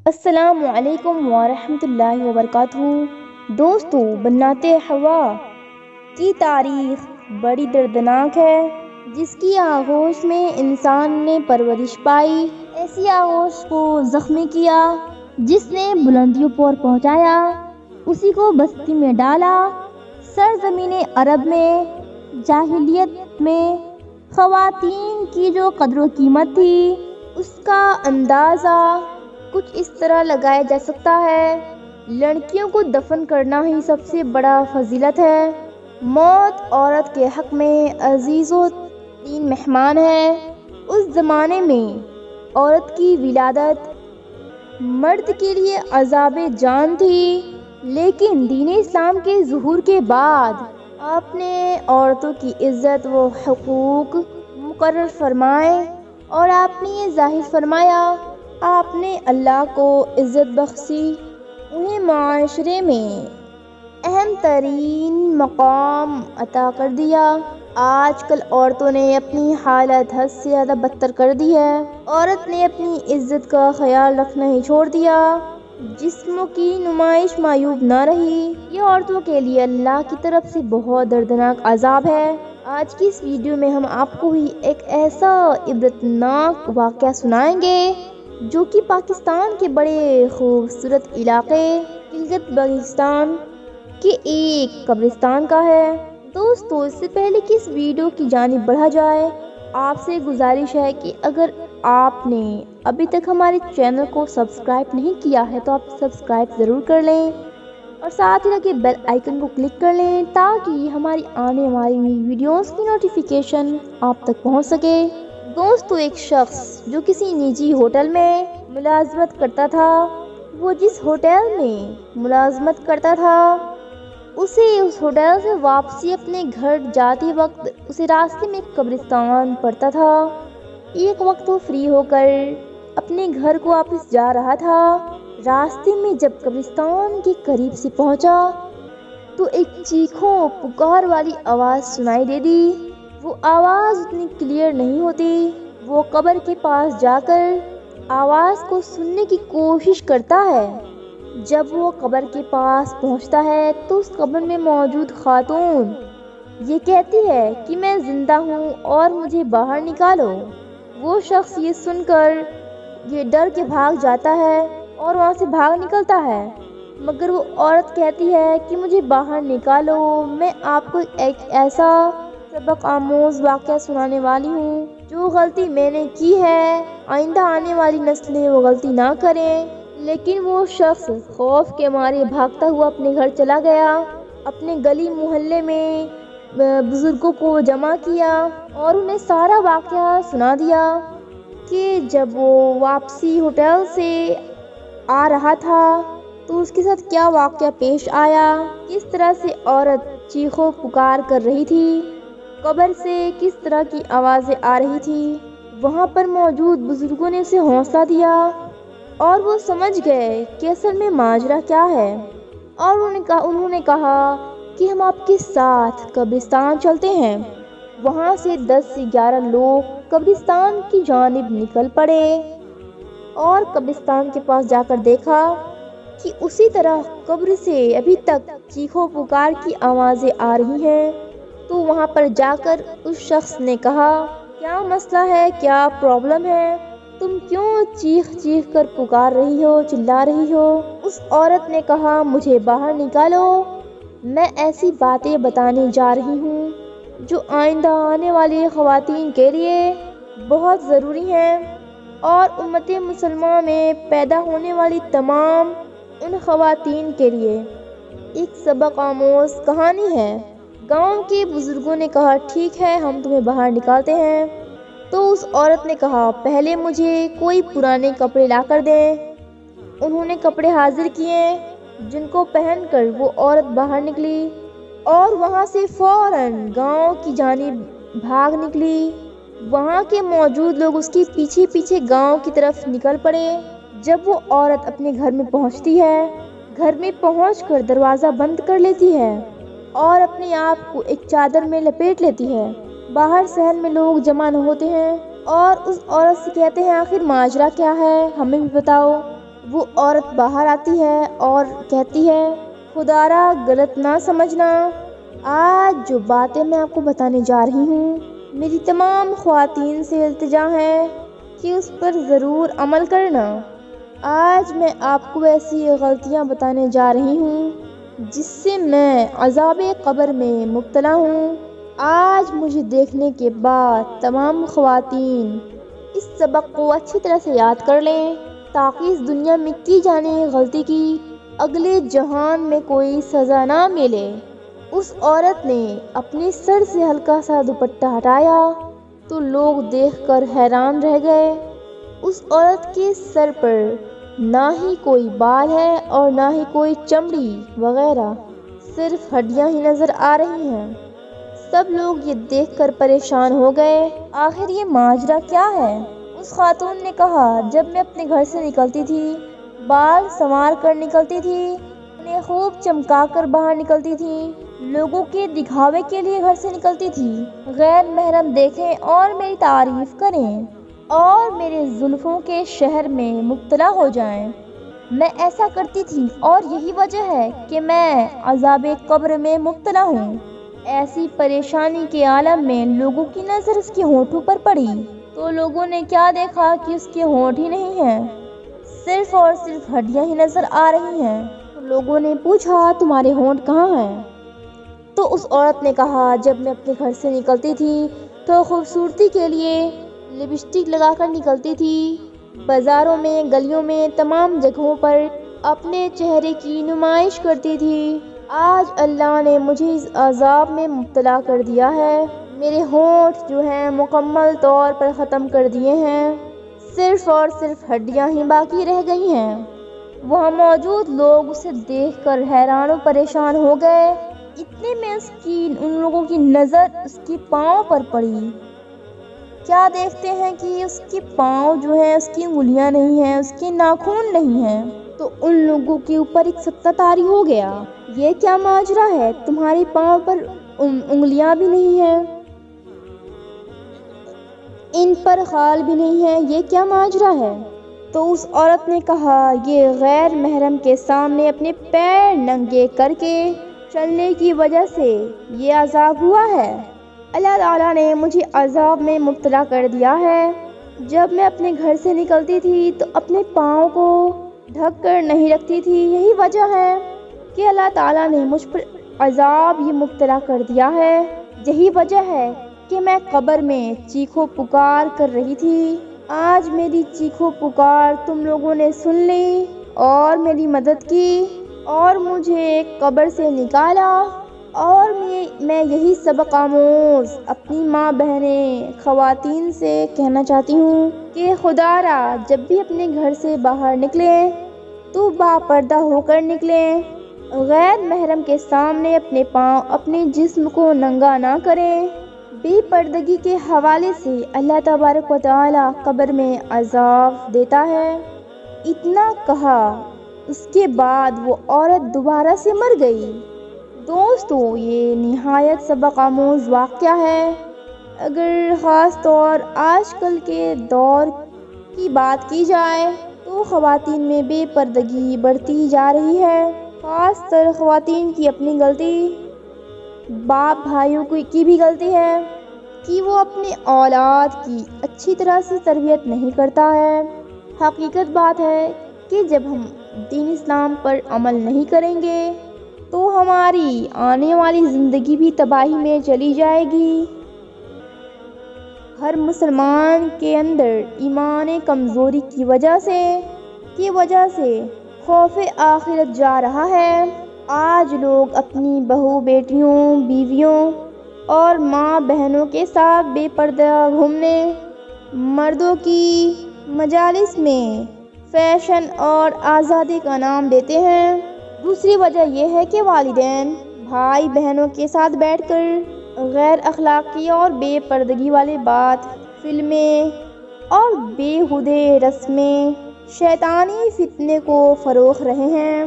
السلام علیکم ورحمۃ اللہ وبرکاتہ۔ دوستو، بنات حوا کی تاریخ بڑی دردناک ہے، جس کی آغوش میں انسان نے پرورش پائی، ایسی آغوش کو زخمی کیا جس نے بلندیوں پر پہنچایا، اسی کو بستی میں ڈالا۔ سرزمین عرب میں جاہلیت میں خواتین کی جو قدر و قیمت تھی، اس کا اندازہ کچھ اس طرح لگایا جا سکتا ہے: لڑکیوں کو دفن کرنا ہی سب سے بڑا فضیلت ہے۔ موت عورت کے حق میں عزیز و ترین مہمان ہے۔ اس زمانے میں عورت کی ولادت مرد کے لیے عذاب جان تھی، لیکن دین اسلام کے ظہور کے بعد آپ نے عورتوں کی عزت و حقوق مقرر فرمائے، اور آپ نے یہ ظاہر فرمایا، آپ نے اللہ کو عزت بخشی، انہیں معاشرے میں اہم ترین مقام عطا کر دیا۔ آج کل عورتوں نے اپنی حالت حد سے زیادہ بدتر کر دی ہے۔ عورت نے اپنی عزت کا خیال رکھنا ہی چھوڑ دیا، جسموں کی نمائش معیوب نہ رہی۔ یہ عورتوں کے لیے اللہ کی طرف سے بہت دردناک عذاب ہے۔ آج کی اس ویڈیو میں ہم آپ کو ہی ایک ایسا عبرتناک واقعہ سنائیں گے جو کہ پاکستان کے بڑے خوبصورت علاقے گلگت بلتستان کے ایک قبرستان کا ہے۔ دوستو، اس سے پہلے کہ اس ویڈیو کی جانب بڑھا جائے، آپ سے گزارش ہے کہ اگر آپ نے ابھی تک ہمارے چینل کو سبسکرائب نہیں کیا ہے تو آپ سبسکرائب ضرور کر لیں، اور ساتھ ہی لگے بیل آئیکن کو کلک کر لیں تاکہ ہماری آنے والی ویڈیوز کی نوٹیفیکیشن آپ تک پہنچ سکے۔ دوستو، ایک شخص جو کسی نجی ہوٹل میں ملازمت کرتا تھا، وہ جس ہوٹل میں ملازمت کرتا تھا اسے اس ہوٹل سے واپسی اپنے گھر جاتے وقت اسے راستے میں ایک قبرستان پڑتا تھا۔ ایک وقت وہ فری ہو کر اپنے گھر کو واپس جا رہا تھا۔ راستے میں جب قبرستان کے قریب سے پہنچا تو ایک چیخوں پکار والی آواز سنائی دے دی۔ وہ آواز اتنی کلیئر نہیں ہوتی۔ وہ قبر کے پاس جا کر آواز کو سننے کی کوشش کرتا ہے۔ جب وہ قبر کے پاس پہنچتا ہے تو اس قبر میں موجود خاتون یہ کہتی ہے کہ میں زندہ ہوں اور مجھے باہر نکالو۔ وہ شخص یہ سن کر یہ ڈر کے بھاگ جاتا ہے اور وہاں سے بھاگ نکلتا ہے، مگر وہ عورت کہتی ہے کہ مجھے باہر نکالو، میں آپ کو ایک ایسا سبق آموز واقعہ سنانے والی ہوں جو غلطی میں نے کی ہے آئندہ آنے والی نسلیں وہ غلطی نہ کریں۔ لیکن وہ شخص خوف کے مارے بھاگتا ہوا اپنے گھر چلا گیا۔ اپنے گلی محلے میں بزرگوں کو جمع کیا اور انہیں سارا واقعہ سنا دیا کہ جب وہ واپسی ہوٹل سے آ رہا تھا تو اس کے ساتھ کیا واقعہ پیش آیا، کس طرح سے عورت چیخوں پکار کر رہی تھی، قبر سے کس طرح کی آوازیں آ رہی تھی۔ وہاں پر موجود بزرگوں نے اسے حوصلہ دیا اور وہ سمجھ گئے کہ اصل میں ماجرا کیا ہے، اور انہوں نے کہا کہ ہم آپ کے ساتھ قبرستان چلتے ہیں۔ وہاں سے 10 سے 11 لوگ قبرستان کی جانب نکل پڑے اور قبرستان کے پاس جا کر دیکھا کہ اسی طرح قبر سے ابھی تک چیخوں پکار کی آوازیں آ رہی ہیں۔ تو وہاں پر جا کر اس شخص نے کہا، کیا مسئلہ ہے، کیا پرابلم ہے، تم کیوں چیخ چیخ کر پکار رہی ہو، چلا رہی ہو؟ اس عورت نے کہا، مجھے باہر نکالو، میں ایسی باتیں بتانے جا رہی ہوں جو آئندہ آنے والی خواتین کے لیے بہت ضروری ہیں، اور امت مسلمہ میں پیدا ہونے والی تمام ان خواتین کے لیے ایک سبق آموز کہانی ہے۔ گاؤں کے بزرگوں نے کہا، ٹھیک ہے، ہم تمہیں باہر نکالتے ہیں۔ تو اس عورت نے کہا، پہلے مجھے کوئی پرانے کپڑے لا کر دیں۔ انہوں نے کپڑے حاضر کیے، جن کو پہن کر وہ عورت باہر نکلی اور وہاں سے فوراً گاؤں کی جانب بھاگ نکلی۔ وہاں کے موجود لوگ اس کے پیچھے پیچھے گاؤں کی طرف نکل پڑے۔ جب وہ عورت اپنے گھر میں پہنچتی ہے، گھر میں پہنچ کر دروازہ بند کر لیتی ہے اور اپنے آپ کو ایک چادر میں لپیٹ لیتی ہے۔ باہر شہر میں لوگ جمع ہوتے ہیں اور اس عورت سے کہتے ہیں، آخر ماجرا کیا ہے، ہمیں بھی بتاؤ۔ وہ عورت باہر آتی ہے اور کہتی ہے، خدارا غلط نہ سمجھنا، آج جو باتیں میں آپ کو بتانے جا رہی ہوں میری تمام خواتین سے التجا ہے کہ اس پر ضرور عمل کرنا۔ آج میں آپ کو ایسی غلطیاں بتانے جا رہی ہوں جس سے میں عذاب قبر میں مبتلا ہوں۔ آج مجھے دیکھنے کے بعد تمام خواتین اس سبق کو اچھی طرح سے یاد کر لیں تاکہ اس دنیا میں کی جانے غلطی کی اگلے جہان میں کوئی سزا نہ ملے۔ اس عورت نے اپنے سر سے ہلکا سا دوپٹہ ہٹایا تو لوگ دیکھ کر حیران رہ گئے۔ اس عورت کے سر پر نہ ہی کوئی بال ہے اور نہ ہی کوئی چمڑی وغیرہ، صرف ہڈیاں ہی نظر آ رہی ہیں۔ سب لوگ یہ دیکھ کر پریشان ہو گئے، آخر یہ ماجرا کیا ہے؟ اس خاتون نے کہا، جب میں اپنے گھر سے نکلتی تھی، بال سنوار کر نکلتی تھی، انہیں خوب چمکا کر باہر نکلتی تھی، لوگوں کے دکھاوے کے لیے گھر سے نکلتی تھی، غیر محرم دیکھیں اور میری تعریف کریں اور میرے زلفوں کے شہر میں مبتلا ہو جائیں۔ میں ایسا کرتی تھی اور یہی وجہ ہے کہ میں عذاب قبر میں مبتلا ہوں۔ ایسی پریشانی کے عالم میں لوگوں کی نظر اس کے ہونٹوں پر پڑی تو لوگوں نے کیا دیکھا کہ اس کے ہونٹ ہی نہیں ہیں، صرف اور صرف ہڈیاں ہی نظر آ رہی ہیں۔ تو لوگوں نے پوچھا، تمہارے ہونٹ کہاں ہیں؟ تو اس عورت نے کہا، جب میں اپنے گھر سے نکلتی تھی تو خوبصورتی کے لیے لپسٹک لگا کر نکلتی تھی، بازاروں میں، گلیوں میں، تمام جگہوں پر اپنے چہرے کی نمائش کرتی تھی۔ آج اللہ نے مجھے اس عذاب میں مبتلا کر دیا ہے، میرے ہونٹ جو ہیں مکمل طور پر ختم کر دیے ہیں، صرف اور صرف ہڈیاں ہی باقی رہ گئی ہیں۔ وہاں موجود لوگ اسے دیکھ کر حیران و پریشان ہو گئے۔ اتنے میں ان لوگوں کی نظر اس کے پاؤں پر پڑی۔ کیا دیکھتے ہیں کہ اس کے پاؤں جو ہیں، اس کی انگلیاں نہیں ہیں، اس کے ناخن نہیں ہیں۔ تو ان لوگوں کے اوپر ایک سطہ طاری ہو گیا، یہ کیا ماجرا ہے؟ تمہارے پاؤں پر انگلیاں بھی نہیں ہیں، ان پر خال بھی نہیں ہے، یہ کیا ماجرا ہے؟ تو اس عورت نے کہا، یہ غیر محرم کے سامنے اپنے پیر ننگے کر کے چلنے کی وجہ سے یہ عذاب ہوا ہے۔ اللہ تعالیٰ نے مجھے عذاب میں مبتلا کر دیا ہے۔ جب میں اپنے گھر سے نکلتی تھی تو اپنے پاؤں کو ڈھک کر نہیں رکھتی تھی، یہی وجہ ہے کہ اللہ تعالیٰ نے مجھ پر عذاب یہ مبتلا کر دیا ہے۔ یہی وجہ ہے کہ میں قبر میں چیخو پکار کر رہی تھی۔ آج میری چیخو پکار تم لوگوں نے سن لی اور میری مدد کی اور مجھے قبر سے نکالا، اور میں یہی سبق آموز اپنی ماں بہنیں خواتین سے کہنا چاہتی ہوں کہ خدارا جب بھی اپنے گھر سے باہر نکلیں تو باپردہ ہو کر نکلیں، غیر محرم کے سامنے اپنے پاؤں، اپنے جسم کو ننگا نہ کریں۔ بے پردگی کے حوالے سے اللہ تبارک و تعالی قبر میں عذاب دیتا ہے۔ اتنا کہا، اس کے بعد وہ عورت دوبارہ سے مر گئی۔ دوستو، یہ نہایت سبق آموز واقعہ ہے۔ اگر خاص طور آج کل کے دور کی بات کی جائے تو خواتین میں بے پردگی بڑھتی جا رہی ہے، خاص طور خواتین کی اپنی غلطی، باپ بھائیوں کی بھی غلطی ہے کہ وہ اپنے اولاد کی اچھی طرح سے تربیت نہیں کرتا ہے۔ حقیقت بات ہے کہ جب ہم دین اسلام پر عمل نہیں کریں گے تو ہماری آنے والی زندگی بھی تباہی میں چلی جائے گی۔ ہر مسلمان کے اندر ایمان کمزوری کی وجہ سے خوف آخرت جا رہا ہے۔ آج لوگ اپنی بہو بیٹیوں، بیویوں اور ماں بہنوں کے ساتھ بے پردہ گھومنے، مردوں کی مجالس میں فیشن اور آزادی کا نام دیتے ہیں۔ دوسری وجہ یہ ہے کہ والدین بھائی بہنوں کے ساتھ بیٹھ کر غیر اخلاقی اور بے پردگی والی بات، فلمیں اور بیہودے رسمیں، شیطانی فتنے کو فروغ رہے ہیں۔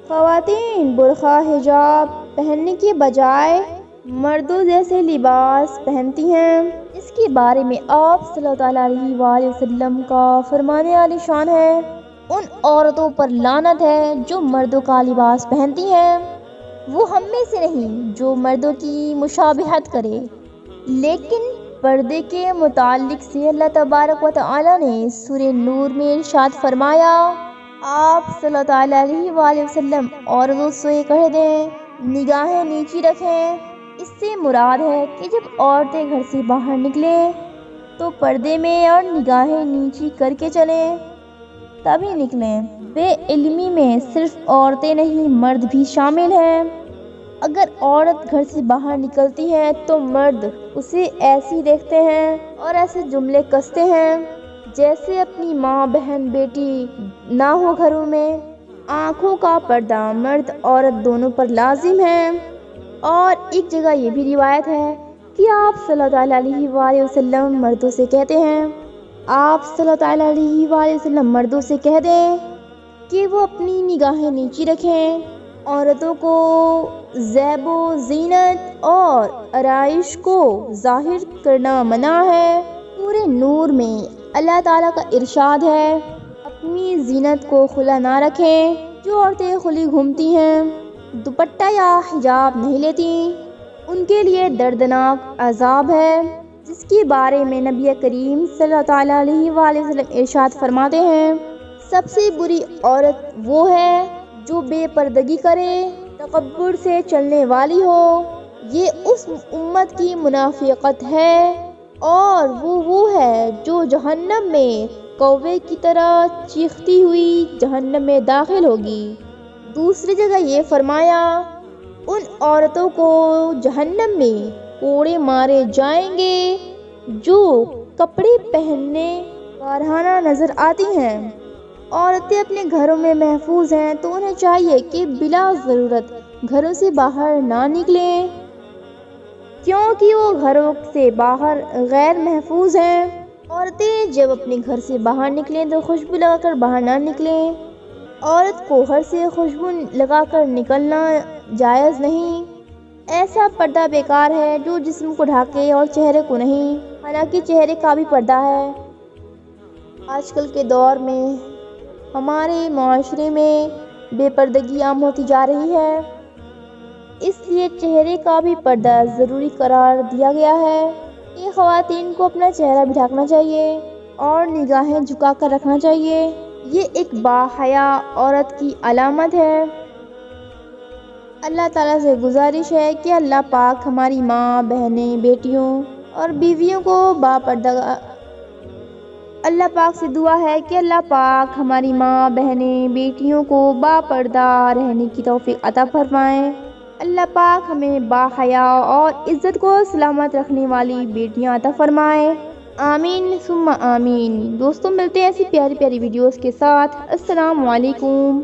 خواتین برقع حجاب پہننے کے بجائے مردوں جیسے لباس پہنتی ہیں۔ اس کے بارے میں آپ صلی اللہ علیہ وآلہ وسلم کا فرمان عالی شان ہے ان عورتوں پر لعنت ہے جو مردوں کا لباس پہنتی ہیں، وہ ہم میں سے نہیں جو مردوں کی مشابہت کرے۔ لیکن پردے کے متعلق سے اللہ تبارک و تعالیٰ نے سورہ نور میں ارشاد فرمایا، آپ صلی اللہ علیہ وآلہ وسلم عورتوں سے کہہ دیں نگاہیں نیچی رکھیں۔ اس سے مراد ہے کہ جب عورتیں گھر سے باہر نکلیں تو پردے میں اور نگاہیں نیچی کر کے چلیں، تبھی نکلیں۔ بے علمی میں صرف عورتیں نہیں مرد بھی شامل ہیں۔ اگر عورت گھر سے باہر نکلتی ہے تو مرد اسے ایسی دیکھتے ہیں اور ایسے جملے کستے ہیں جیسے اپنی ماں بہن بیٹی نہ ہو گھروں میں۔ آنکھوں کا پردہ مرد عورت دونوں پر لازم ہے۔ اور ایک جگہ یہ بھی روایت ہے کہ آپ صلی اللہ علیہ وآلہ وسلم مردوں سے کہتے ہیں، آپ صلی اللہ علیہ وآلہ وسلم مردوں سے کہہ دیں کہ وہ اپنی نگاہیں نیچی رکھیں۔ عورتوں کو زیب و زینت اور آرائش کو ظاہر کرنا منع ہے۔ سورہ نور میں اللہ تعالیٰ کا ارشاد ہے، اپنی زینت کو کھلا نہ رکھیں۔ جو عورتیں کھلی گھومتی ہیں، دوپٹہ یا حجاب نہیں لیتی، ان کے لیے دردناک عذاب ہے، جس کے بارے میں نبی کریم صلی اللہ علیہ وآلہ وسلم ارشاد فرماتے ہیں، سب سے بری عورت وہ ہے جو بے پردگی کرے، تکبر سے چلنے والی ہو، یہ اس امت کی منافقت ہے، اور وہ ہے جو جہنم میں کوے کی طرح چیختی ہوئی جہنم میں داخل ہوگی۔ دوسری جگہ یہ فرمایا، ان عورتوں کو جہنم میں کوڑے مارے جائیں گے جو کپڑے پہننے کارہانہ نظر آتی ہیں۔ عورتیں اپنے گھروں میں محفوظ ہیں تو انہیں چاہیے کہ بلا ضرورت گھروں سے باہر نہ نکلیں، کیونکہ وہ گھروں سے باہر غیر محفوظ ہیں۔ عورتیں جب اپنے گھر سے باہر نکلیں تو خوشبو لگا کر باہر نہ نکلیں۔ عورت کو گھر سے خوشبو لگا کر نکلنا جائز نہیں۔ ایسا پردہ بیکار ہے جو جسم کو ڈھانکے اور چہرے کو نہیں، حالانکہ چہرے کا بھی پردہ ہے۔ آج کل کے دور میں ہمارے معاشرے میں بے پردگی عام ہوتی جا رہی ہے، اس لیے چہرے کا بھی پردہ ضروری قرار دیا گیا ہے کہ خواتین کو اپنا چہرہ بھی ڈھانکنا چاہیے اور نگاہیں جھکا کر رکھنا چاہیے۔ یہ ایک باحیا عورت کی علامت ہے۔ اللہ تعالیٰ سے گزارش ہے کہ اللہ پاک ہماری ماں بہنیں بیٹیوں اور بیویوں کو اللہ پاک سے دعا ہے کہ اللہ پاک ہماری ماں بہنیں بیٹیوں کو باپردہ رہنے کی توفیق عطا فرمائیں۔ اللہ پاک ہمیں باحیا اور عزت کو سلامت رکھنے والی بیٹیاں عطا فرمائیں۔ آمین ثم آمین۔ دوستوں ملتے ہیں ایسی پیاری پیاری ویڈیوز کے ساتھ۔ السلام علیکم۔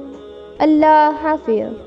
اللہ حافظ۔